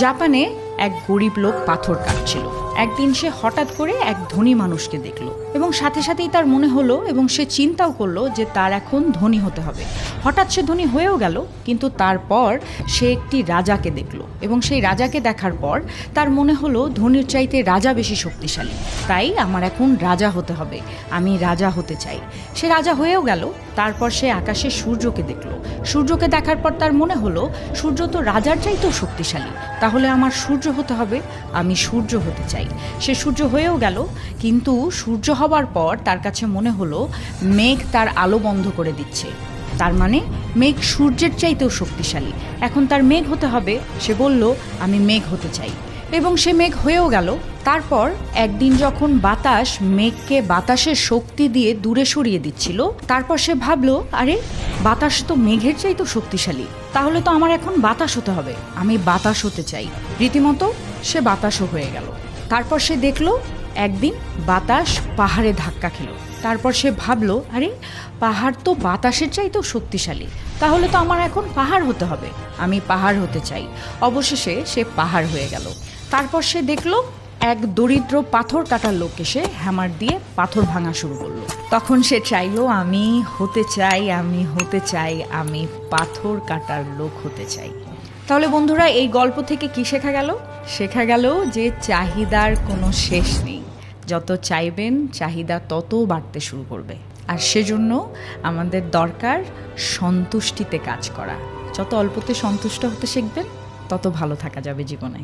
জাপানে এক গরিব লোক পাথর কাটছিল। একদিন সে হঠাৎ করে এক ধনী মানুষকে দেখলো এবং সাথে সাথেই তার মনে হলো এবং সে চিন্তাও করলো যে তার এখন ধনী হতে হবে। হঠাৎ সে ধনী হয়েও গেল, কিন্তু তারপর সে একটি রাজাকে দেখলো এবং সেই রাজাকে দেখার পর তার মনে হলো ধনীর চাইতে রাজা বেশি শক্তিশালী, তাই আমার এখন রাজা হতে হবে, আমি রাজা হতে চাই। সে রাজা হয়েও গেল। তারপর সে আকাশে সূর্যকে দেখলো। সূর্যকে দেখার পর তার মনে হলো সূর্য তো রাজার চাইতেও শক্তিশালী, তাহলে আমার সূর্য হতে হবে, আমি সূর্য হতে চাই। সে সূর্য হয়েও গেল, কিন্তু সূর্য হবার পর তার কাছে মনে হলো মেঘ তার আলো বন্ধ করে দিচ্ছে, তার মানে মেঘ সূর্যের চাইতেও শক্তিশালী, এখন তার মেঘ হতে হবে। সে বলল আমি মেঘ হতে চাই এবং সে মেঘ হয়েও গেল। তারপর একদিন যখন বাতাস মেঘকে বাতাসের শক্তি দিয়ে দূরে সরিয়ে দিচ্ছিল, তারপর সে ভাবলো আরে বাতাস তো মেঘের চাইতেও শক্তিশালী, তাহলে তো আমার এখন বাতাস হতে হবে, আমি বাতাস হতে চাই। রীতিমতো সে বাতাসও হয়ে গেল। তারপর সে দেখলো একদিন বাতাস পাহাড়ে ধাক্কা খেলো। তারপর সে ভাবলো আরে পাহাড় তো বাতাসের চাইতেও শক্তিশালী, তাহলে তো আমার এখন পাহাড় হতে হবে, আমি পাহাড় হতে চাই। অবশেষে সে পাহাড় হয়ে গেল। তারপর সে দেখলো এক দরিদ্র পাথর কাটার লোক এসে হ্যামার দিয়ে পাথর ভাঙা শুরু করলো। তখন সে চাইলো আমি হতে চাই, আমি হতে চাই, আমি পাথর কাটার লোক হতে চাই। তাহলে বন্ধুরা, এই গল্প থেকে কি শেখা গেল? শেখা গেল যে চাহিদার কোনো শেষ নেই, যত চাইবেন চাহিদা তত বাড়তে শুরু করবে। আর সেজন্য আমাদের দরকার সন্তুষ্টিতে কাজ করা। যত অল্পতে সন্তুষ্ট হতে শিখবেন তত ভালো থাকা যাবে জীবনে।